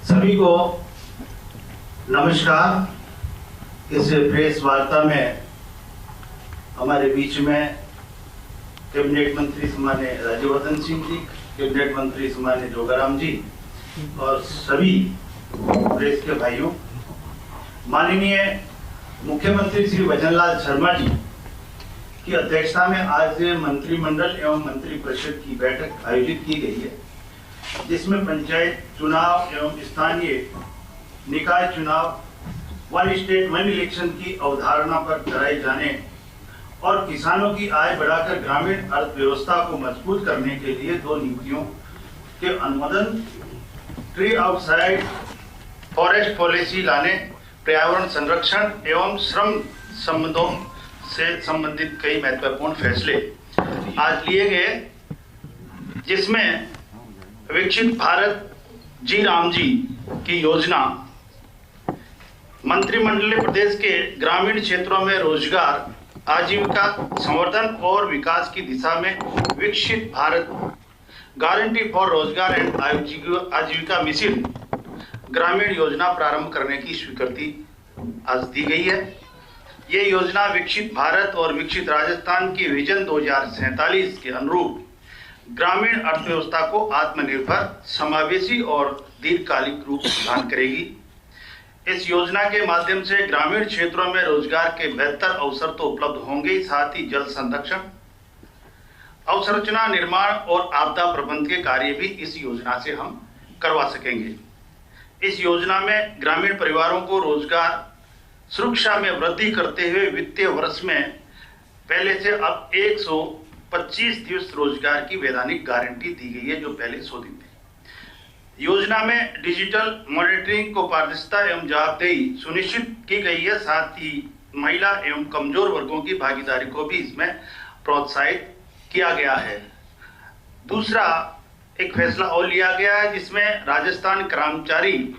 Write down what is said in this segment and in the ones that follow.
सभी को नमस्कार। इस प्रेस वार्ता में हमारे बीच में कैबिनेट मंत्री सम्मान्य राज्यवर्धन सिंह जी, कैबिनेट मंत्री सम्मान्य जोगाराम जी और सभी प्रेस के भाइयों, माननीय मुख्यमंत्री श्री भजनलाल शर्मा जी की अध्यक्षता में आज मंत्रिमंडल एवं मंत्रिपरिषद की बैठक आयोजित की गई है, जिसमें पंचायत चुनाव एवं स्थानीय निकाय चुनाव वन स्टेट वन इलेक्शन की अवधारणा पर कराए जाने और किसानों की आय बढ़ाकर ग्रामीण अर्थव्यवस्था को मजबूत करने के लिए 2 नीतियों के अनुमोदन, ट्री आउटसाइड फॉरेस्ट पॉलिसी लाने, पर्यावरण संरक्षण एवं श्रम संबंधों से संबंधित कई महत्वपूर्ण फैसले आज लिए गए, जिसमें विकसित भारत जी राम जी की योजना, मंत्रिमंडल ने प्रदेश के ग्रामीण क्षेत्रों में रोजगार, आजीविका संवर्धन और विकास की दिशा में विकसित भारत गारंटी फॉर रोजगार एंड आजीविका मिशन ग्रामीण योजना प्रारंभ करने की स्वीकृति आज दी गई है। ये योजना विकसित भारत और विकसित राजस्थान की विजन 2047 के अनुरूप ग्रामीण अर्थव्यवस्था को आत्मनिर्भर, समावेशी और दीर्घकालिक रूप प्रदान करेगी। इस योजना के माध्यम से ग्रामीण क्षेत्रों में रोजगार के बेहतर अवसर तो उपलब्ध होंगे, साथ ही जल संरक्षण, अवसंरचना निर्माण और आपदा प्रबंधन के कार्य भी इस योजना से हम करवा सकेंगे। इस योजना में ग्रामीण परिवारों को रोजगार सुरक्षा में वृद्धि करते हुए वित्तीय वर्ष में पहले से अब 125 दिवस रोजगार की वैधानिक गारंटी दी गई है, जो पहले 100 दिन थी। योजना में डिजिटल मॉनिटरिंग को पारदर्शिता एवं जवाबदेही सुनिश्चित की गई है, साथ ही महिला एवं कमजोर वर्गों की भागीदारी को भी इसमें प्रोत्साहित किया गया है। दूसरा एक फैसला और लिया गया है, जिसमें राजस्थान कर्मचारी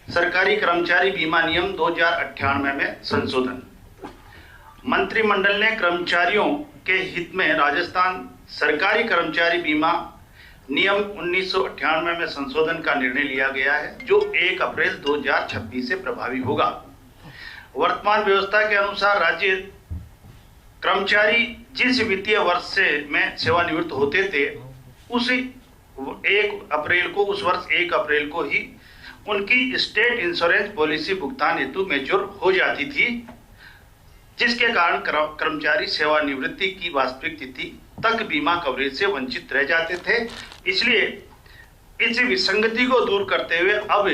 सरकारी कर्मचारी बीमा नियम 2098 में संशोधन। मंत्रिमंडल ने कर्मचारियों के हित में राजस्थान सरकारी कर्मचारी बीमा नियम 1998 में संशोधन का निर्णय लिया गया है, जो 1 अप्रैल 2026 से प्रभावी होगा। वर्तमान व्यवस्था के अनुसार राज्य कर्मचारी जिस वित्तीय वर्ष से में सेवानिवृत्त होते थे, उस 1 अप्रैल को ही उनकी स्टेट इंश्योरेंस पॉलिसी भुगतान हेतु मैच्योर हो जाती थी, जिसके कारण कर्मचारी सेवानिवृत्ति की वास्तविक तिथि तक बीमा कवरेज से वंचित रह जाते थे। इसलिए इस विसंगति को दूर करते हुए अब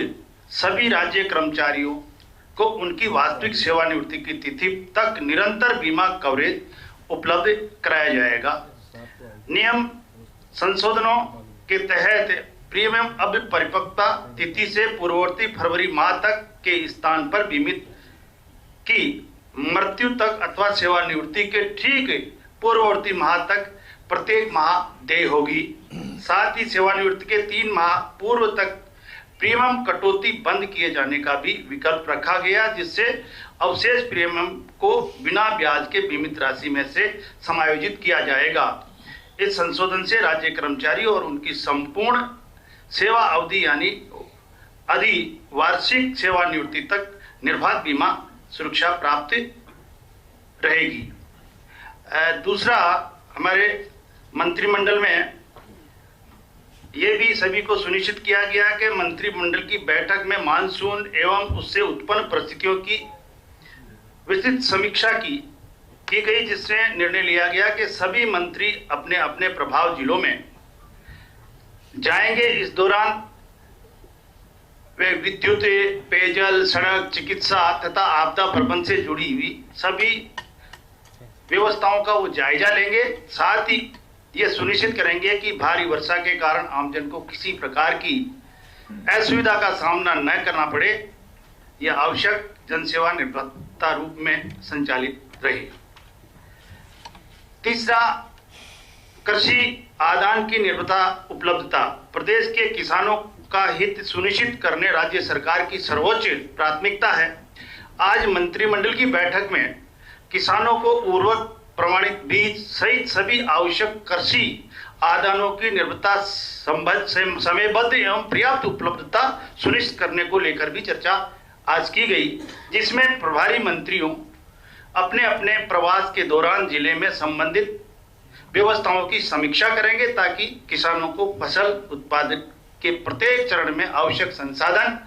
सभी राज्य कर्मचारियों को उनकी वास्तविक सेवानिवृत्ति की तिथि तक निरंतर बीमा कवरेज उपलब्ध कराया जाएगा। नियम संशोधनों के तहत प्रीमियम अब परिपक्वता तिथि से पूर्ववर्ती फरवरी माह तक के स्थान पर बीमित की मृत्यु तक अथवा सेवानिवृत्ति के ठीक पूर्ववर्ती माह तक प्रत्येक माह देय होगी। साथ ही सेवानिवृत्ति के 3 माह पूर्व तक प्रीमियम कटौती बंद किए जाने का भी विकल्प रखा गया, जिससे अवशेष प्रीमियम को बिना ब्याज के बीमित राशि में से समायोजित किया जाएगा। इस संशोधन से राज्य कर्मचारी और उनकी संपूर्ण सेवा अवधि यानी अधि वार्षिक सेवानिवृत्ति तक निर्बाध बीमा सुरक्षा प्राप्त रहेगी। दूसरा, हमारे मंत्रिमंडल में यह भी सभी को सुनिश्चित किया गया कि मंत्रिमंडल की बैठक में मानसून एवं उससे उत्पन्न परिस्थितियों की विस्तृत समीक्षा की गई, जिससे निर्णय लिया गया कि सभी मंत्री अपने अपने प्रभाव जिलों में जाएंगे। इस दौरान वे विद्युत, पेयजल, सड़क, चिकित्सा तथा आपदा प्रबंधन से जुड़ी हुई सभी व्यवस्थाओं का वो जायजा लेंगे। साथ ही ये सुनिश्चित करेंगे कि भारी वर्षा के कारण आमजन को किसी प्रकार की असुविधा का सामना न करना पड़े। यह आवश्यक जनसेवा निर्भरता रूप में संचालित रहे। तीसरा, कृषि आदान की निर्भरता उपलब्धता। प्रदेश के किसानों का हित सुनिश्चित करने राज्य सरकार की सर्वोच्च प्राथमिकता है। आज मंत्रिमंडल की बैठक में किसानों को उर्वरक, प्रमाणित बीज सहित सभी आवश्यक कृषि आदानों की निर्भरता समयबद्ध एवं पर्याप्त उपलब्धता सुनिश्चित करने को लेकर भी चर्चा आज की गई, जिसमें प्रभारी मंत्रियों अपने अपने प्रवास के दौरान जिले में संबंधित व्यवस्थाओं की समीक्षा करेंगे ताकि किसानों को फसल उत्पादन के प्रत्येक चरण में आवश्यक संसाधन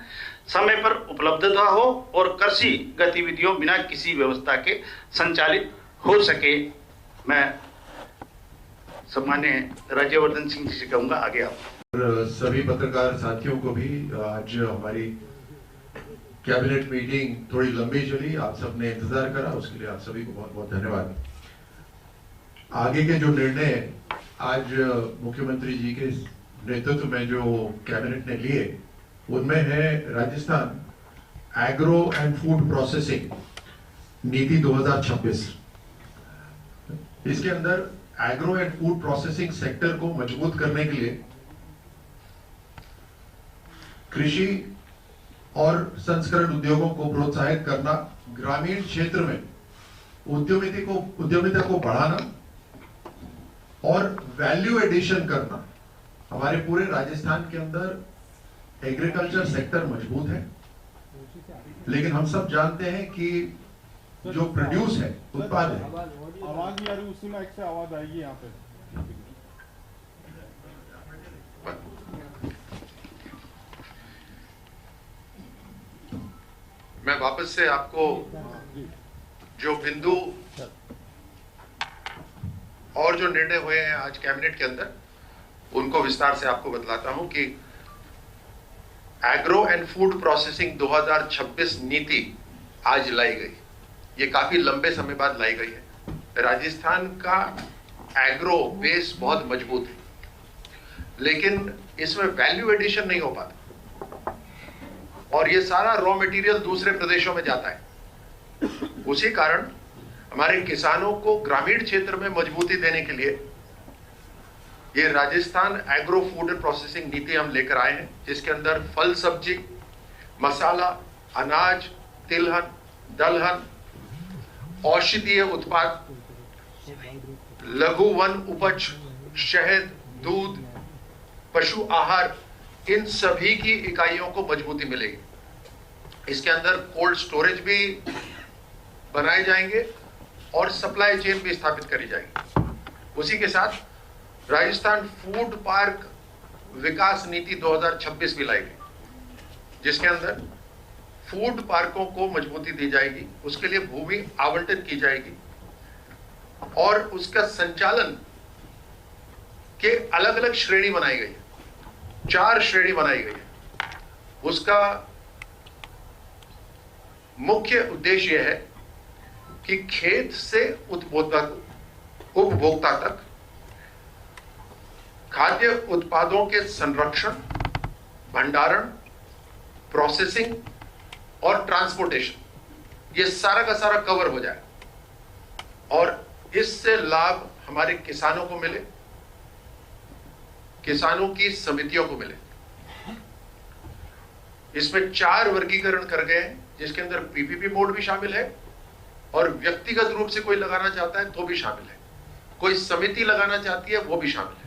समय पर उपलब्धता हो और कृषि गतिविधियों बिना किसी व्यवस्था के संचालित हो सके। मैं सम्मान्य राज्यवर्धन सिंह जी से कहूंगा, आगे आप। सभी पत्रकार साथियों को भी आज हमारी कैबिनेट मीटिंग थोड़ी लंबी चली, आप सबने इंतजार करा, उसके लिए आप सभी को बहुत बहुत धन्यवाद। आगे के जो निर्णय आज मुख्यमंत्री जी के नेतृत्व में जो कैबिनेट ने लिए, उनमें है Rajasthan agro and food processing नीति 2026। इसके अंदर agro and food processing sector को मजबूत करने के लिए कृषि और संस्करण उद्योगों को प्रोत्साहित करना, ग्रामीण क्षेत्र में उद्यमिता को बढ़ाना और वैल्यू एडिशन करना। हमारे पूरे राजस्थान के अंदर एग्रीकल्चर सेक्टर मजबूत है, लेकिन हम सब जानते हैं कि जो प्रोड्यूस है, उत्पाद है, आवाज नहीं आ रही, उसी माइक से आवाज आएगी यहाँ पे। मैं वापस से आपको जो बिंदु और जो निर्णय हुए हैं आज कैबिनेट के अंदर, उनको विस्तार से आपको बतलाता हूं कि एग्रो एंड फूड प्रोसेसिंग 2026 नीति आज लाई गई। ये काफी लंबे समय बाद लाई गई है। राजस्थान का एग्रो बेस बहुत मजबूत है, लेकिन इसमें वैल्यू एडिशन नहीं हो पाता और ये सारा रॉ मटेरियल दूसरे प्रदेशों में जाता है। उसी कारण हमारे किसानों को ग्रामीण क्षेत्र में मजबूती देने के लिए ये Rajasthan agro food and processing नीति हम लेकर आए हैं, जिसके अंदर फल सब्जी, मसाला, अनाज, तिलहन, दलहन, औषधीय उत्पाद, लघु वन उपज, शहद, दूध, पशु आहार, इन सभी की इकाइयों को मजबूती मिलेगी। इसके अंदर कोल्ड स्टोरेज भी बनाए जाएंगे और सप्लाई चेन भी स्थापित करी जाएगी। उसी के साथ राजस्थान फूड पार्क विकास नीति 2026 भी लाई गई, जिसके अंदर फूड पार्कों को मजबूती दी जाएगी, उसके लिए भूमि आवंटित की जाएगी और उसका संचालन के अलग अलग श्रेणी बनाई गई है, 4 श्रेणी बनाई गई है। उसका मुख्य उद्देश्य यह है कि खेत से उपभोक्ता तक खाद्य उत्पादों के संरक्षण, भंडारण, प्रोसेसिंग और ट्रांसपोर्टेशन, ये सारा का सारा कवर हो जाए और इससे लाभ हमारे किसानों को मिले, किसानों की समितियों को मिले। इसमें 4 वर्गीकरण कर गए हैं, जिसके अंदर पीपीपी मोड भी शामिल है और व्यक्तिगत रूप से कोई लगाना चाहता है तो भी शामिल है, कोई समिति लगाना चाहती है वो भी शामिल है।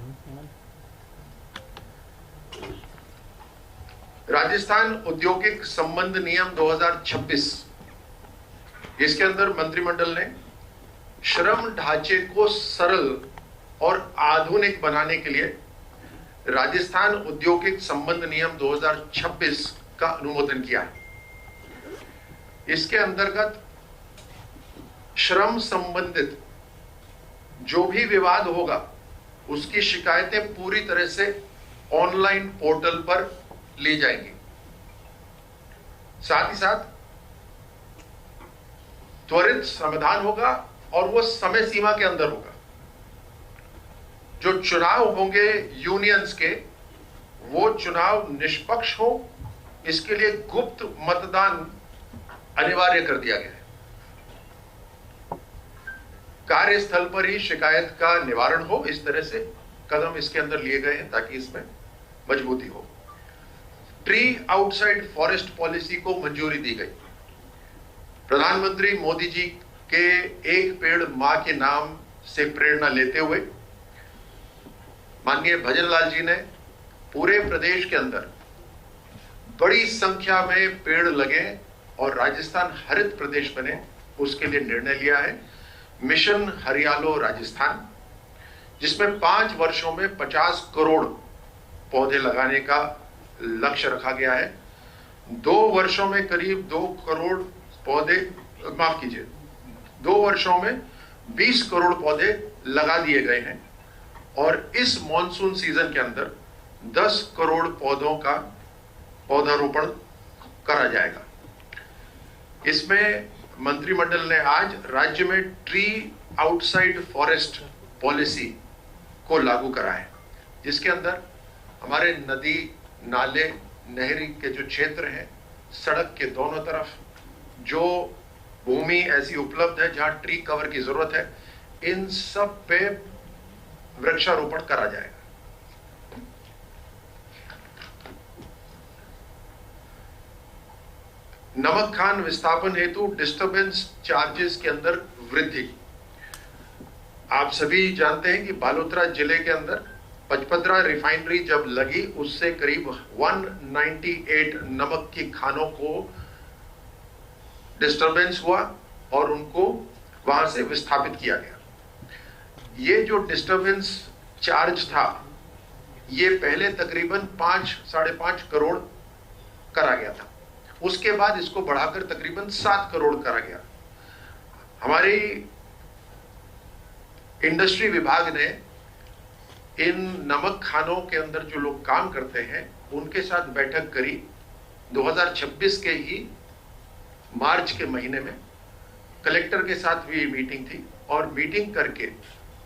राजस्थान औद्योगिक संबंध नियम 2026, इसके अंदर मंत्रिमंडल ने श्रम ढांचे को सरल और आधुनिक बनाने के लिए राजस्थान औद्योगिक संबंध नियम 2026 का अनुमोदन किया है। इसके अंतर्गत श्रम संबंधित जो भी विवाद होगा, उसकी शिकायतें पूरी तरह से ऑनलाइन पोर्टल पर ली जाएंगी। साथ ही साथ त्वरित समाधान होगा और वो समय सीमा के अंदर होगा। जो चुनाव होंगे यूनियंस के, वो चुनाव निष्पक्ष हो, इसके लिए गुप्त मतदान अनिवार्य कर दिया गया है। कार्यस्थल पर ही शिकायत का निवारण हो, इस तरह से कदम इसके अंदर लिए गए हैं ताकि इसमें मजबूती हो। ट्री आउटसाइड फॉरेस्ट पॉलिसी को मंजूरी दी गई। प्रधानमंत्री मोदी जी के एक पेड़ मां के नाम से प्रेरणा लेते हुए माननीय भजनलाल जी ने पूरे प्रदेश के अंदर बड़ी संख्या में पेड़ लगे और राजस्थान हरित प्रदेश बने, उसके लिए निर्णय लिया है मिशन हरियालो राजस्थान, जिसमें 5 वर्षों में 50 करोड़ पौधे लगाने का लक्ष्य रखा गया है। 2 वर्षों में करीब 2 करोड़ पौधे, माफ कीजिए, 2 वर्षों में 20 करोड़ पौधे लगा दिए गए हैं और इस मॉनसून सीजन के अंदर 10 करोड़ पौधों का पौधारोपण करा जाएगा। इसमें मंत्रिमंडल ने आज राज्य में ट्री आउटसाइड फॉरेस्ट पॉलिसी को लागू करा है, जिसके अंदर हमारे नदी, नाले, नहरी के जो क्षेत्र हैं, सड़क के दोनों तरफ जो भूमि ऐसी उपलब्ध है जहां ट्री कवर की जरूरत है, इन सब पे वृक्षारोपण करा जाएगा। नमक खान विस्थापन हेतु डिस्टरबेंस चार्जेस के अंदर वृद्धि। आप सभी जानते हैं कि बालोतरा जिले के अंदर पचपदरा रिफाइनरी जब लगी, उससे करीब 198 नमक की खानों को डिस्टरबेंस हुआ और उनको वहां से विस्थापित किया गया। ये जो डिस्टरबेंस चार्ज था, ये पहले तकरीबन 5-5.5 करोड़ करा गया था, उसके बाद इसको बढ़ाकर तकरीबन 7 करोड़ करा गया। हमारी इंडस्ट्री विभाग ने इन नमक खानों के अंदर जो लोग काम करते हैं उनके साथ बैठक करी 2026 के ही मार्च के महीने में। कलेक्टर के साथ भी मीटिंग थी और मीटिंग करके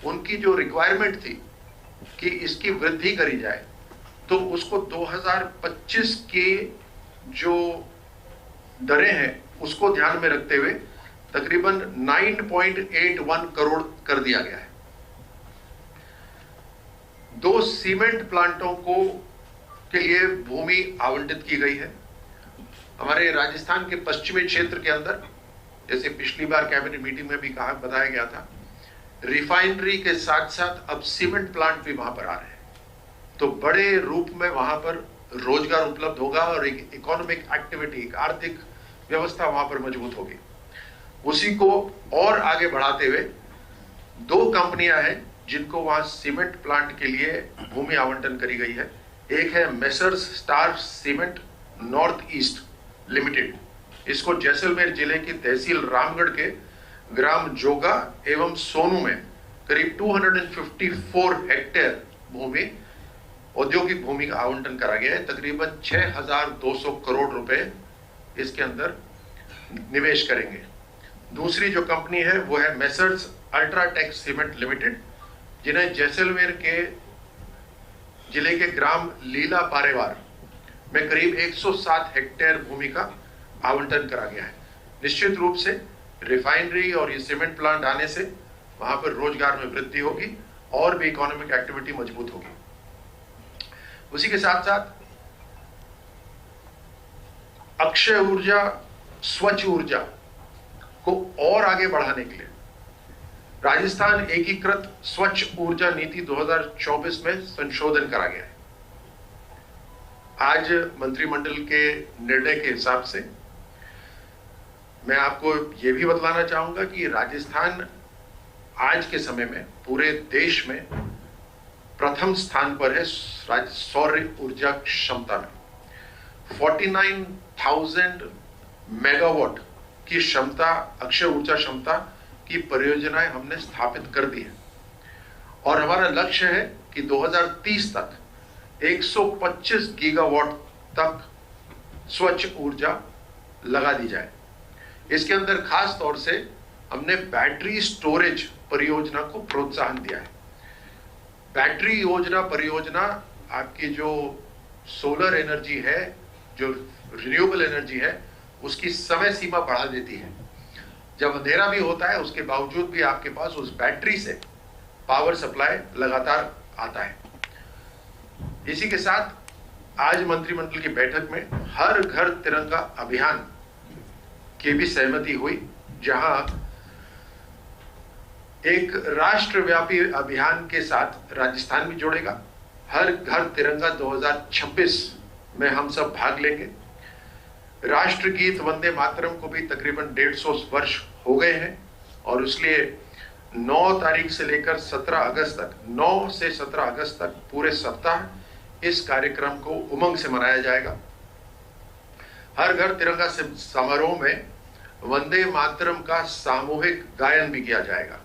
उनकी जो रिक्वायरमेंट थी कि इसकी वृद्धि करी जाए, तो उसको 2025 के जो दरें हैं उसको ध्यान में रखते हुए तकरीबन 9.81 करोड़ कर दिया गया है। 2 सीमेंट प्लांटों को के लिए भूमि आवंटित की गई है। हमारे राजस्थान के पश्चिमी क्षेत्र के अंदर, जैसे पिछली बार कैबिनेट मीटिंग में भी बताया गया था, रिफाइनरी के साथ साथ अब सीमेंट प्लांट भी वहां पर आ रहे हैं, तो बड़े रूप में वहां पर रोजगार उपलब्ध होगा और एक इकोनॉमिक एक्टिविटी, एक आर्थिक व्यवस्था वहां पर मजबूत होगी। उसी को और आगे बढ़ाते हुए 2 कंपनियां हैं जिनको वहां सीमेंट प्लांट के लिए भूमि आवंटन करी गई है। एक है messrs star cement north east limited, इसको जैसलमेर जिले की तहसील रामगढ़ के ग्राम जोगा एवं सोनू में करीब 254 हेक्टेयर भूमि, औद्योगिक भूमि का आवंटन करा गया है। तकरीबन 6,200 करोड़ रुपए इसके अंदर निवेश करेंगे। दूसरी जो कंपनी है वो है मेसर्स अल्ट्राटेक सीमेंट लिमिटेड, जिन्हें जैसलमेर के जिले के ग्राम लीला पारेवार में करीब 107 हेक्टेयर भूमि का आवंटन करा गया है। निश्चित रूप से रिफाइनरी और ये सीमेंट प्लांट आने से वहां पर रोजगार में वृद्धि होगी और भी इकोनॉमिक एक्टिविटी मजबूत होगी। उसी के साथ साथ अक्षय ऊर्जा, स्वच्छ ऊर्जा को और आगे बढ़ाने के लिए राजस्थान एकीकृत स्वच्छ ऊर्जा नीति 2024 में संशोधन करा गया है। आज मंत्रिमंडल के निर्णय के हिसाब से मैं आपको यह भी बतलाना चाहूंगा कि राजस्थान आज के समय में पूरे देश में प्रथम स्थान पर है सौर ऊर्जा क्षमता में। 49,000 मेगावाट की क्षमता, अक्षय ऊर्जा क्षमता की परियोजनाएं हमने स्थापित कर दी है और हमारा लक्ष्य है कि 2030 तक 125 गीगावाट तक स्वच्छ ऊर्जा लगा दी जाए। इसके अंदर खास तौर से हमने बैटरी स्टोरेज परियोजना को प्रोत्साहन दिया है। बैटरी परियोजना आपकी जो सोलर एनर्जी है, जो रिन्यूएबल एनर्जी है, उसकी समय सीमा बढ़ा देती है। जब अंधेरा भी होता है उसके बावजूद भी आपके पास उस बैटरी से पावर सप्लाई लगातार आता है। इसी के साथ आज मंत्रिमंडल की बैठक में हर घर तिरंगा अभियान की भी सहमति हुई, जहां एक राष्ट्रव्यापी अभियान के साथ राजस्थान भी जुड़ेगा हर घर तिरंगा 2026 में हम सब भाग लेंगे। राष्ट्रगीत वंदे मातरम को भी तकरीबन 150 वर्ष हो गए हैं और इसलिए 9 तारीख से लेकर 17 अगस्त तक, 9 से 17 अगस्त तक पूरे सप्ताह इस कार्यक्रम को उमंग से मनाया जाएगा। हर घर तिरंगा समारोह में वंदे मातरम का सामूहिक गायन भी किया जाएगा।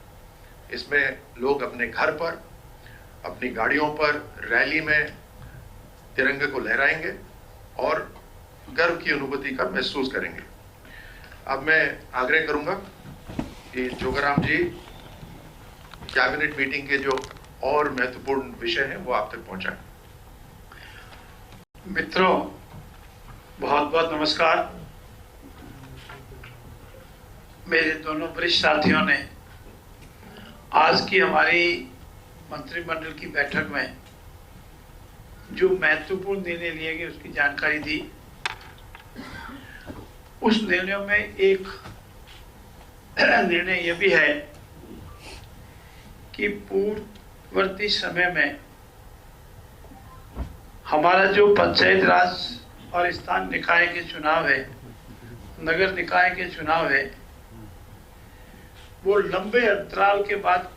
इसमें लोग अपने घर पर, अपनी गाड़ियों पर, रैली में तिरंगे को लहराएंगे और गर्व की अनुभूति का महसूस करेंगे। अब मैं आग्रह करूंगा कि जोगाराम जी कैबिनेट मीटिंग के जो और महत्वपूर्ण विषय हैं वो आप तक पहुंचाएं। मित्रों, बहुत बहुत नमस्कार। मेरे दोनों वरिष्ठ साथियों ने आज की हमारी मंत्रिमंडल की बैठक में जो महत्वपूर्ण निर्णय लिए गए उसकी जानकारी दी। उस निर्णयों में एक निर्णय यह भी है कि पूर्ववर्ती समय में हमारा जो पंचायत राज और स्थानीय निकाय के चुनाव है, नगर निकाय के चुनाव है, वो लंबे अंतराल के बाद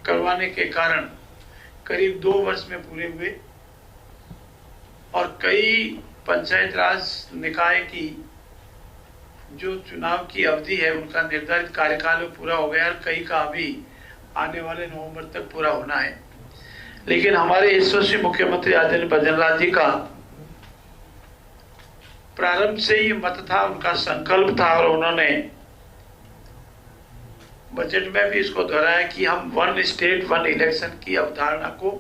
करवाने के कारण करीब 2 वर्ष में पूरे हुए और कई पंचायत राज निकाय की जो चुनाव की अवधि है उनका निर्धारित कार्यकाल में पूरा हो गया और कई का अभी आने वाले नवंबर तक पूरा होना है। लेकिन हमारे यशस्वी मुख्यमंत्री आदरणीय भजनलाल जी का प्रारंभ से ही मत था, उनका संकल्प था और उन्होंने बजट में भी इसको दोहराया कि हम 1 स्टेट 1 इलेक्शन की अवधारणा को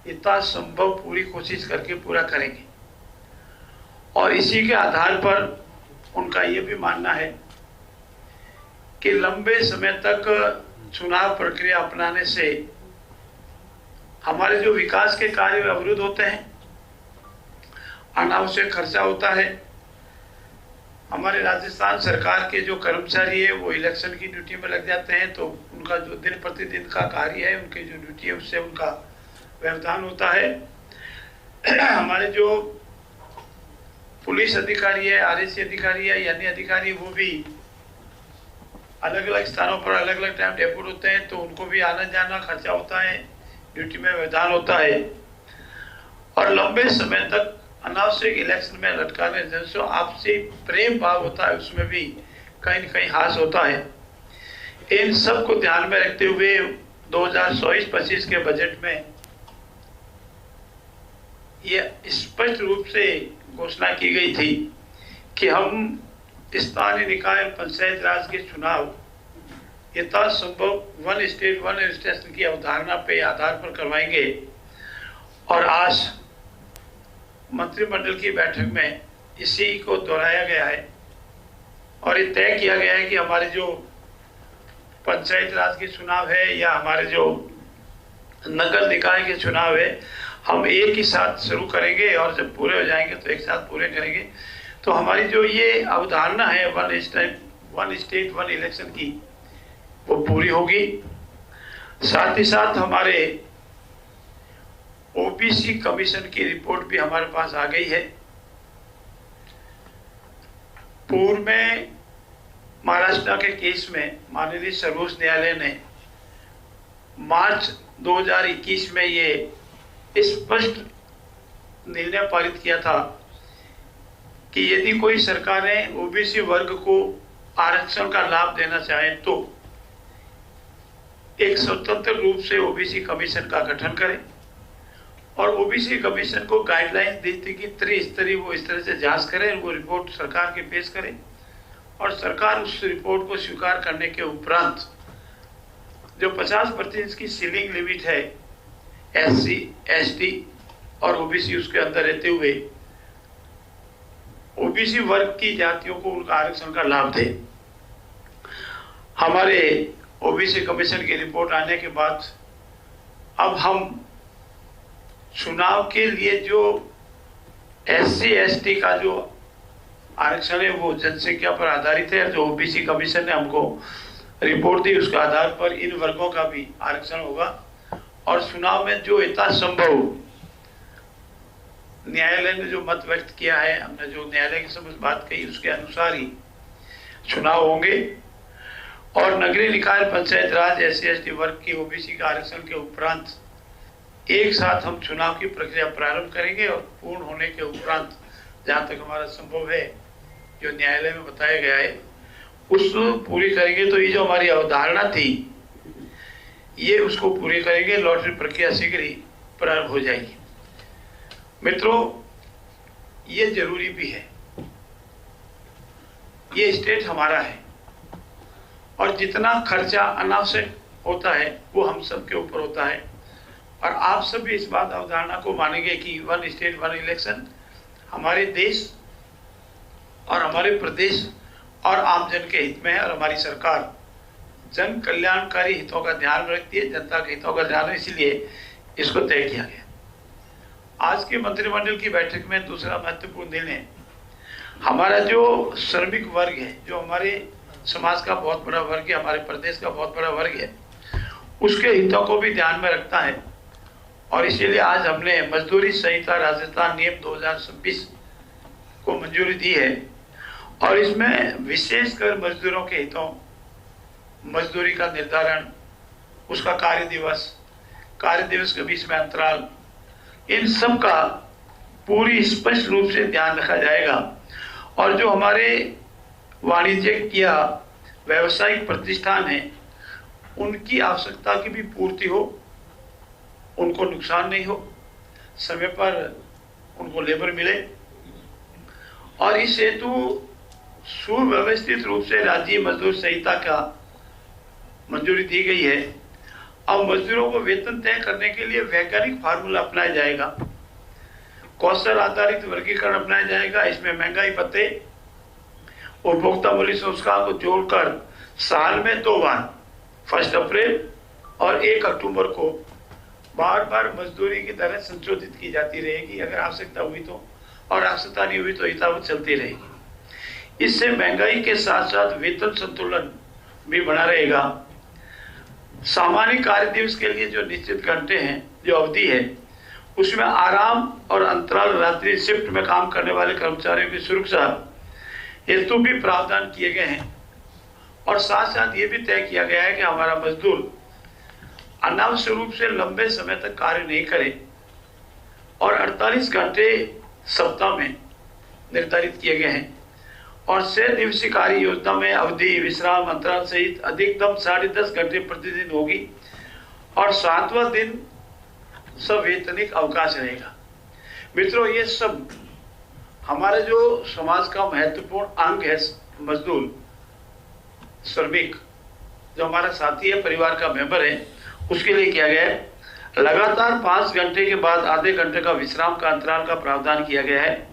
यथासंभव पूरी कोशिश करके पूरा करेंगे। और इसी के आधार पर उनका ये भी मानना है कि लंबे समय तक चुनाव प्रक्रिया अपनाने से हमारे जो विकास के कार्य अवरुद्ध होते हैं, अनावश्यक खर्चा होता है। हमारे राजस्थान सरकार के जो कर्मचारी है वो इलेक्शन की ड्यूटी में लग जाते हैं, तो उनका जो दिन प्रतिदिन का कार्य है, उनकी जो ड्यूटी है उससे उनका व्यवधान होता है। हमारे जो पुलिस अधिकारी है, आरएसी अधिकारी है, अन्य अधिकारी, वो भी अलग अलग स्थानों पर अलग अलग टाइम डेपुट होते हैं, तो उनको भी आना जाना खर्चा होता है, ड्यूटी में व्यवधान होता है और लंबे समय तक अनावश्यक इलेक्शन में लटकाने जो आपसी प्रेम भाव होता है उसमें भी कहीं न कहीं हास होता है। इन सब को ध्यान में रखते हुए 2024-25 के बजट में ये स्पष्ट रूप से घोषणा की गई थी कि हम स्थानीय निकाय पंचायत राज के चुनाव यथासंभव 1 स्टेट 1 रजिस्ट्रेशन की अवधारणा पे आधार पर करवाएंगे। और आज मंत्रिमंडल की बैठक में इसी को दोहराया गया है और ये तय किया गया है कि हमारे जो पंचायत राज के चुनाव है या हमारे जो नगर निकाय के चुनाव है, हम एक ही साथ शुरू करेंगे और जब पूरे हो जाएंगे तो एक साथ पूरे करेंगे। तो हमारी जो ये अवधारणा है 1 स्टेट 1 इलेक्शन की, वो पूरी होगी। साथ ही साथ हमारे ओबीसी कमीशन की रिपोर्ट भी हमारे पास आ गई है। पूर्व में महाराष्ट्र के केस में माननीय सर्वोच्च न्यायालय ने मार्च 2021 में ये स्पष्ट निर्णय पारित किया था कि यदि कोई सरकारें ओबीसी वर्ग को आरक्षण का लाभ देना चाहे तो एक स्वतंत्र रूप से ओबीसी कमीशन का गठन करें और ओबीसी कमीशन को गाइडलाइन दी थी कि त्रिस्तरीय वो इस तरह से जांच करें, वो रिपोर्ट सरकार के पेश करें और सरकार उस रिपोर्ट को स्वीकार करने के उपरांत जो 50% की सीलिंग लिमिट है एससी, एसटी और ओबीसी उसके अंदर रहते हुए ओबीसी वर्ग की जातियों को उनका आरक्षण का लाभ दे। हमारे ओबीसी कमीशन की रिपोर्ट आने के बाद अब हम चुनाव के लिए जो एससी, एसटी का जो आरक्षण है वो जनसंख्या पर आधारित है। जो ओबीसी कमीशन ने हमको रिपोर्ट दी उसके आधार पर इन वर्गों का भी आरक्षण होगा और चुनाव में जो यथासंभव न्यायालय ने जो मत व्यक्त किया है, हमने जो न्यायालय की समझ बात कही उसके अनुसार ही चुनाव होंगे। और नगरीय निकाय, पंचायत राज, SC/ST वर्ग की OBC का आरक्षण के उपरांत एक साथ हम चुनाव की प्रक्रिया प्रारंभ करेंगे और पूर्ण होने के उपरांत जहां तक हमारा संभव है, जो न्यायालय में बताया गया है, उस पूरी करेंगे। तो ये जो हमारी अवधारणा थी, ये उसको पूरी करेंगे। लॉटरी प्रक्रिया शीघ्र ही प्रारंभ हो जाएगी। मित्रों, ये जरूरी भी है, ये स्टेट हमारा है और जितना खर्चा अनावश्यक होता है वो हम सब के ऊपर होता है। और आप सब भी इस बात अवधारणा को मानेंगे कि 1 स्टेट 1 इलेक्शन हमारे देश और हमारे प्रदेश और आम जन के हित में है। और हमारी सरकार जन कल्याणकारी हितों का ध्यान रखती है, जनता के हितों का ध्यान है, इसलिए इसको तय किया गया। आज के मंत्रिमंडल की बैठक में दूसरा महत्वपूर्ण निर्णय, हमारा जो श्रमिक वर्ग है, जो हमारे समाज का बहुत बड़ा वर्ग है, हमारे प्रदेश का बहुत बड़ा वर्ग है, उसके हितों को भी ध्यान में रखता है। और इसीलिए आज हमने मजदूरी संहिता राजस्थान नियम 2026 को मंजूरी दी है। और इसमें विशेषकर मजदूरों के हितों, मजदूरी का निर्धारण, उसका कार्य दिवस के बीच में अंतराल, इन सब का पूरी स्पष्ट रूप से ध्यान रखा जाएगा। और जो हमारे वाणिज्यिक या व्यावसायिक प्रतिष्ठान हैं, उनकी आवश्यकता की भी पूर्ति हो, उनको नुकसान नहीं हो, समय पर उनको लेबर मिले। और इस हेतु सुव्यवस्थित रूप से राज्य मजदूर संहिता का मंजूरी दी गई है। अब मजदूरों को वेतन तय करने के लिए वैज्ञानिक फार्मूला अपनाया जाएगा, कौशल आधारित वर्गीकरण अपनाया जाएगा। इसमें महंगाई भत्ते, उपभोक्ता मूल्य सूचकांक को जोड़कर साल में 2 बार 1 अप्रैल और 1 अक्टूबर को बार बार मजदूरी की दरें संशोधित की जाती रहेगी, अगर आवश्यकता हुई तो, और आवश्यकता नहीं हुई तो यथावत चलती रहेगी। इससे महंगाई के साथ साथ वेतन संतुलन भी बना रहेगा। सामान्य कार्य दिवस के लिए जो निश्चित घंटे हैं, जो अवधि है, उसमें आराम और अंतराल रात्रि शिफ्ट में काम करने वाले कर्मचारियों की सुरक्षा हेतु भी प्रावधान किए गए हैं। और साथ साथ ये भी तय किया गया है कि हमारा मजदूर अनावश्यक रूप से लंबे समय तक कार्य नहीं करे और 48 घंटे सप्ताह में निर्धारित किए गए हैं। और 6 दिवसीय कार्य योजना में अवधि, विश्राम, अंतराल सहित अधिकतम 10.5 घंटे प्रतिदिन होगी। और 7वां दिन सवैतनिक अवकाश रहेगा। मित्रों, ये सब हमारे जो समाज का महत्वपूर्ण अंग है, मजदूर, श्रमिक, जो हमारा साथी है, परिवार का मेंबर है, उसके लिए किया गया है। लगातार 5 घंटे के बाद आधे घंटे का विश्राम का अंतराल का प्रावधान किया गया है।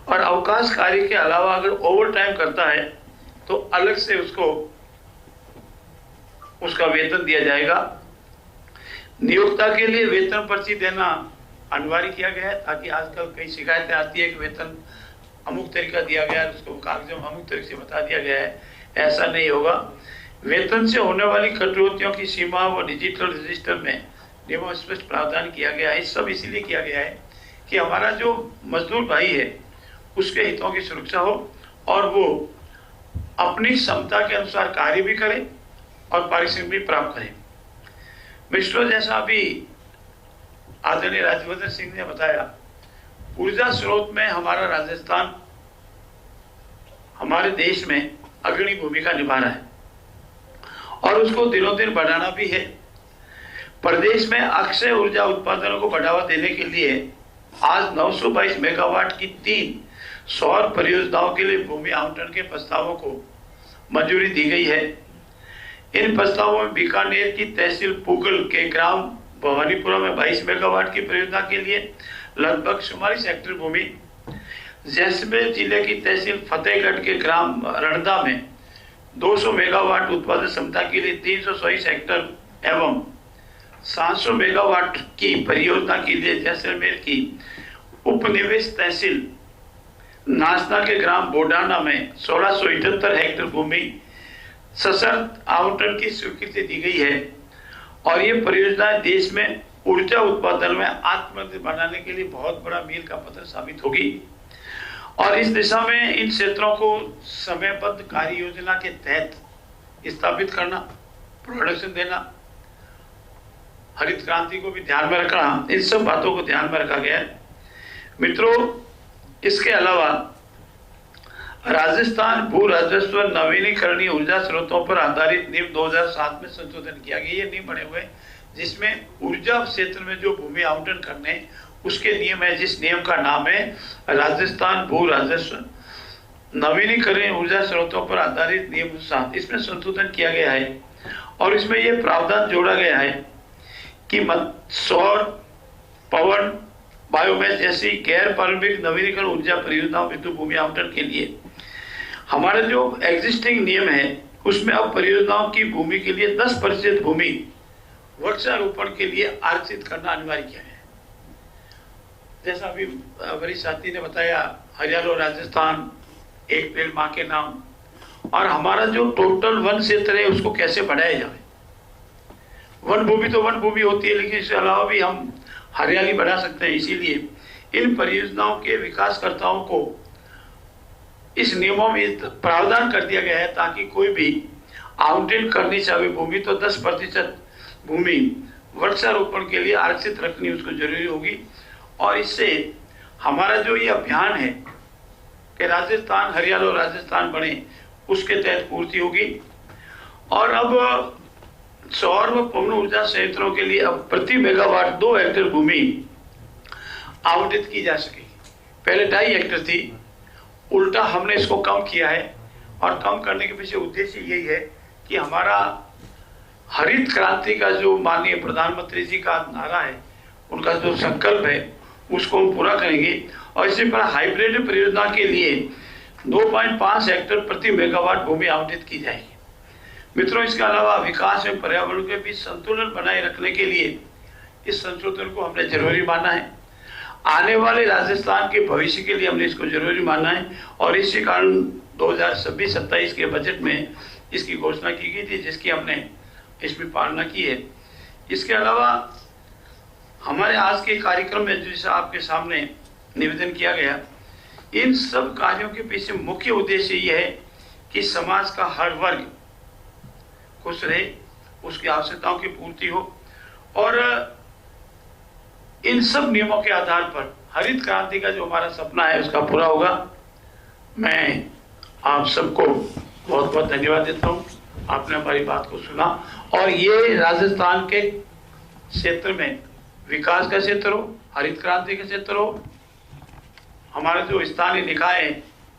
और अवकाश कार्य के अलावा अगर ओवर टाइम करता है तो अलग से उसका वेतन दिया जाएगा। नियोक्ता के लिए वेतन पर्ची देना अनिवार्य किया गया है, ताकि आजकल कई शिकायतें आती है कि वेतन अमुक तरीका दिया गया है, उसको कागजों में अमुक तरीके से बता दिया गया है। ऐसा नहीं होगा। वेतन से होने वाली कटौतियों की सीमा व डिजिटल रजिस्टर में नियमों स्पष्ट प्रावधान किया गया है। सब इसीलिए किया गया है कि हमारा जो मजदूर भाई है उसके हितों की सुरक्षा हो और वो अपनी क्षमता के अनुसार कार्य भी करे और पारिश्रमिक भी प्राप्त करे। मित्रों, जैसा अभी आदरणीय राज्यवर्धन सिंह ने बताया, ऊर्जा स्रोत में हमारा राजस्थान हमारे देश में अग्रणी भूमिका निभा रहा है और उसको दिनों दिन बढ़ाना भी है। प्रदेश में अक्षय ऊर्जा उत्पादनों को बढ़ावा देने के लिए आज 922 मेगावाट की 3 सौर परियोजनाओं के लिए भूमि आवंटन के प्रस्तावों को मंजूरी दी गई है। इन प्रस्तावों में बीकानेर की तहसील पूगल के ग्राम भवानीपुरा में 22 मेगावाट की परियोजना के लिए लगभग 44 हेक्टेयर भूमि, जैसलमेर जिले की तहसील फतेहगढ़ के ग्राम रणदा में 200 मेगावाट उत्पादन क्षमता के लिए 324 हेक्टेयर एवं 700 मेगावाट की परियोजना के लिए जैसलमेर की उपनिवेश तहसील नासना के ग्राम बोडाना में 1678 हेक्टेयर भूमि सशर्त आवंटन की स्वीकृति दी गई है। और ये परियोजनाएं देश में ऊर्जा उत्पादन में आत्मनिर्भर बनाने के लिए बहुत बड़ा मील का पत्थर साबित होगी। और इस दिशा में इन क्षेत्रों को समयबद्ध कार्य योजना के तहत स्थापित करना, प्रोडक्शन देना, हरित क्रांति को भी ध्यान में रखना, इन सब बातों को ध्यान में रखा गया है। मित्रों, इसके अलावा राजस्थान भू राजस्व नवीनीकरणीय ऊर्जा स्रोतों पर आधारित नियम 2007 में संशोधन किया गया। ये नियम बने हुए जिसमें ऊर्जा क्षेत्र में जो भूमि आवंटन करने उसके नियम है, जिस नियम का नाम है राजस्थान भू राजस्व नवीनीकरणीय ऊर्जा स्रोतों पर आधारित नियम 7। इसमें संशोधन किया गया है और इसमें यह प्रावधान जोड़ा गया है कि सौर, पवन, बायोमैस जैसी गैर पारंपरिक नवीनीकरण ऊर्जा परियोजनाओं हेतु भूमि आवंटन के लिए हमारा जो एग्जिस्टिंग नियम है उसमें अब परियोजनाओं की भूमि के लिए 10% भूमि वृक्षारोपण के लिए आरक्षित करना अनिवार्य किया है। जैसा अभी वरिष्ठ साथी ने बताया, हरियाणा और राजस्थान एक पेड़ माँ के नाम, और हमारा जो टोटल वन क्षेत्र है उसको कैसे बढ़ाया जाए। वन भूमि तो वन भूमि होती है, लेकिन इसके अलावा भी हम हरियाली बढ़ा सकते हैं। इसीलिए इन परियोजनाओं के विकासकर्ताओं को इस नियमों में प्रावधान कर दिया गया है ताकि कोई भी आवंटन करनी चाहे भूमि तो 10% भूमि वृक्षारोपण के लिए आरक्षित रखनी उसको जरूरी होगी। और इससे हमारा जो ये अभियान है कि राजस्थान, हरियाणा और राजस्थान बने, उसके तहत पूर्ति होगी। और अब सौर व पवन ऊर्जा संयंत्रों के लिए अब प्रति मेगावाट 2 हेक्टेयर भूमि आवंटित की जा सकेगी। पहले 2.5 हेक्टेयर थी, उल्टा हमने इसको कम किया है। और कम करने के पीछे उद्देश्य यही है कि हमारा हरित क्रांति का जो माननीय प्रधानमंत्री जी का नारा है, उनका जो संकल्प है, उसको हम पूरा करेंगे। और इसी पर हाइब्रिड परियोजना के लिए 2.5 हेक्टेयर प्रति मेगावाट भूमि आवंटित की जाएगी। मित्रों, इसके अलावा विकास एवं पर्यावरण के बीच संतुलन बनाए रखने के लिए इस संशोधन को हमने जरूरी माना है। आने वाले राजस्थान के भविष्य के लिए हमने इसको जरूरी माना है और इसी कारण 2026-27 के बजट में इसकी घोषणा की गई थी, जिसकी हमने इसमें पालना की है। इसके अलावा हमारे आज के कार्यक्रम में जैसा आपके सामने निवेदन किया गया, इन सब कार्यों के पीछे मुख्य उद्देश्य यह है कि समाज का हर वर्ग खुश रहे, उसकी आवश्यकताओं की पूर्ति हो। और इन सब नियमों के आधार पर हरित क्रांति का जो हमारा सपना है उसका पूरा होगा। मैं आप सबको बहुत बहुत धन्यवाद देता हूँ, आपने हमारी बात को सुना। और ये राजस्थान के क्षेत्र में विकास का क्षेत्र हो, हरित क्रांति का क्षेत्र हो, हमारे जो स्थानीय निकाय है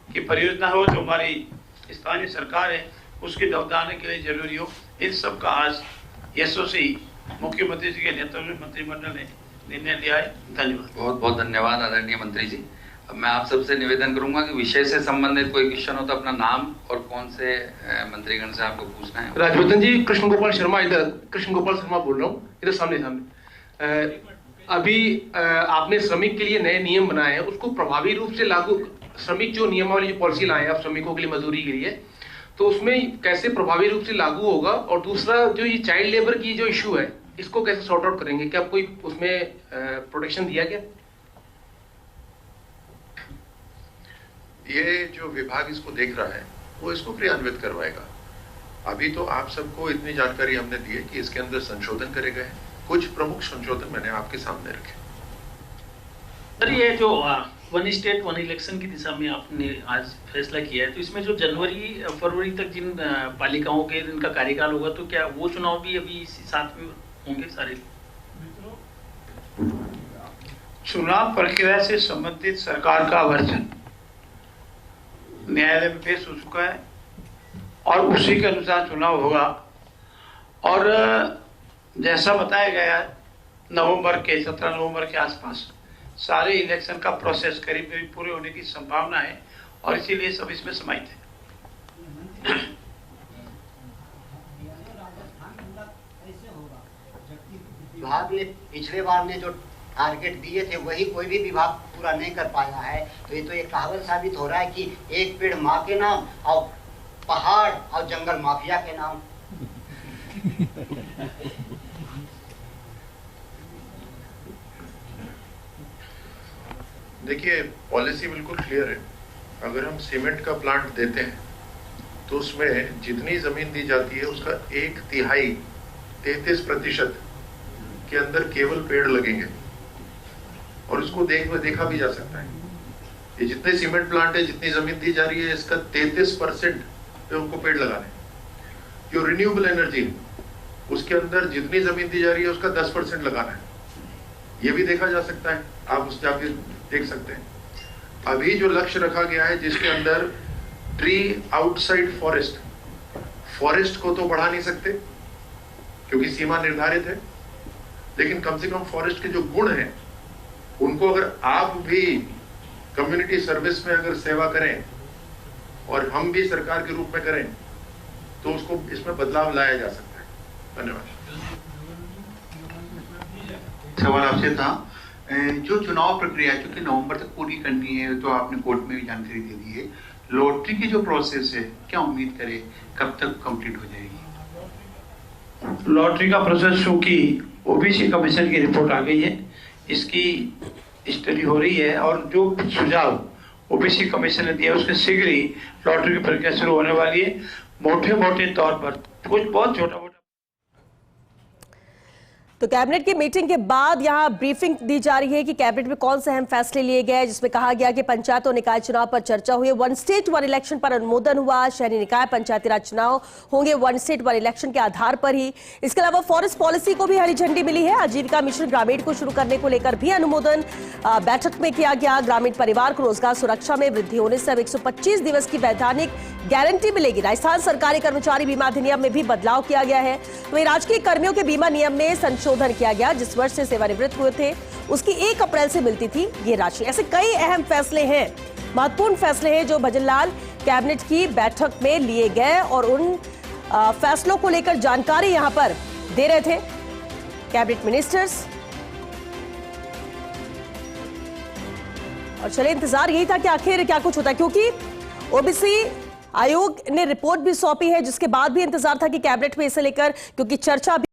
की परियोजना हो, जो हमारी स्थानीय सरकार है उसकी अवधारणा के लिए जरूरी हो, इन सब का आज यशस्वी मुख्यमंत्री जी के नेतृत्व में मंत्रिमंडल ने निर्णय लिया है। धन्यवाद। बहुत बहुत धन्यवाद आदरणीय मंत्री जी। अब मैं आप सबसे निवेदन करूंगा कि विषय से संबंधित कोई क्वेश्चन हो तो अपना नाम और कौन से मंत्रीगण से आपको पूछना है। राजवर्धन जी, कृष्ण गोपाल शर्मा, इधर कृष्ण गोपाल शर्मा बोल रहा हूँ, इधर सामने। अभी आपने श्रमिक के लिए नए नियम बनाए हैं, उसको प्रभावी रूप से लागू, श्रमिक जो नियमावली जो पॉलिसी लाए हैं आप श्रमिकों के लिए मजदूरी के लिए, तो उसमें कैसे प्रभावी रूप से लागू होगा। और दूसरा जो ये चाइल्ड लेबर की जो इशू है, इसको कैसे सॉर्ट आउट करेंगे, क्या कोई उसमें प्रोटेक्शन दिया गया? ये जो विभाग इसको देख रहा है वो इसको क्रियान्वित करवाएगा। अभी तो आप सबको इतनी जानकारी हमने दी है कि इसके अंदर संशोधन करे गए हैं। कुछ प्रमुख संशोधन मैंने आपके सामने रखे। सर, ये जो वन स्टेट वन इलेक्शन की दिशा में आपने आज फैसला किया है, तो इसमें जो जनवरी फरवरी तक जिन पालिकाओं के इनका कार्यकाल होगा, तो क्या वो चुनाव भी अभी इसी साथ में होंगे सारे? चुनाव प्रक्रिया से संबंधित सरकार का वर्जन न्यायालय में पेश हो चुका है और उसी के अनुसार चुनाव होगा। और जैसा बताया गया है, नवंबर के 17 नवंबर के आसपास सारे इलेक्शन का प्रोसेस करीब करीब पूरे होने की संभावना है और इसीलिए सब इसमें समाहित है। विभाग ने पिछले बार ने जो टारगेट दिए थे वही कोई भी विभाग पूरा नहीं कर पाया है, तो ये तो एक कहावत साबित हो रहा है कि एक पेड़ माँ के नाम और पहाड़ और जंगल माफिया के नाम। देखिए, पॉलिसी बिल्कुल क्लियर है। अगर हम सीमेंट का प्लांट देते हैं तो उसमें जितनी जमीन दी जाती है उसका 1/3 33% के अंदर केवल पेड़ लगेंगे, और उसको देखा भी जा सकता है। ये जितने सीमेंट प्लांट है, जितनी जमीन दी जा रही है, इसका 33% पे उनको पेड़ लगाने। जो रिन्यूएबल एनर्जी उसके अंदर जितनी जमीन दी जा रही है उसका 10% लगाना है। ये भी देखा जा सकता है, आप उस जाके देख सकते हैं। अभी जो लक्ष्य रखा गया है जिसके अंदर ट्री आउटसाइड फॉरेस्ट को तो बढ़ा नहीं सकते क्योंकि सीमा निर्धारित है, लेकिन कम से कम फॉरेस्ट के जो गुण हैं उनको अगर आप भी कम्युनिटी सर्विस में अगर सेवा करें और हम भी सरकार के रूप में करें तो उसको इसमें बदलाव लाया जा सकता है। धन्यवाद। सवाल आपसे था, जो चुनाव प्रक्रिया है क्योंकि नवंबर तक पूरी करनी है, तो आपने कोर्ट में भी जानकारी दे दी है। लॉटरी की जो प्रोसेस है, क्या उम्मीद करें कब तक कंप्लीट हो जाएगी? लॉटरी का प्रोसेस चूंकि ओबीसी कमीशन की रिपोर्ट आ गई है, इसकी स्टडी हो रही है और जो सुझाव ओबीसी कमीशन ने दिया उसके शीघ्र ही लॉटरी की प्रक्रिया शुरू होने वाली है। मोटे मोटे तौर पर कुछ बहुत छोटा मोटा। तो कैबिनेट की मीटिंग के बाद यहां ब्रीफिंग दी जा रही है कि कैबिनेट में कौन से अहम फैसले लिए गए, जिसमें कहा गया कि पंचायत और निकाय चुनाव पर चर्चा हुई, वन स्टेट वन इलेक्शन पर अनुमोदन हुआ। शहरी निकाय पंचायती राज चुनाव होंगे वन स्टेट वन इलेक्शन के आधार पर ही। इसके अलावा फॉरेस्ट पॉलिसी को भी हरी झंडी मिली है। आजीविका मिशन ग्रामीण को शुरू करने को लेकर भी अनुमोदन बैठक में किया गया। ग्रामीण परिवार को रोजगार सुरक्षा में वृद्धि होने से अब 125 दिवस की वैधानिक गारंटी मिलेगी। राजस्थान सरकारी कर्मचारी बीमा अधिनियम में भी बदलाव किया गया है। वहीं राजकीय कर्मियों के बीमा नियम में संशोधन किया गया। जिस वर्ष से सेवानिवृत्त हुए थे उसकी 1 अप्रैल से मिलती थी ये राशि। ऐसे कई अहम फैसले हैं, महत्वपूर्ण फैसले हैं जो भजनलाल कैबिनेट की बैठक में लिए गए और उन फैसलों को लेकर जानकारी यहां पर दे रहे थे कैबिनेट मिनिस्टर्स। और चले, इंतजार यही था कि आखिर क्या कुछ होता है, क्योंकि ओबीसी आयोग ने रिपोर्ट भी सौंपी है, जिसके बाद भी इंतजार था कि कैबिनेट में इसे लेकर, क्योंकि चर्चा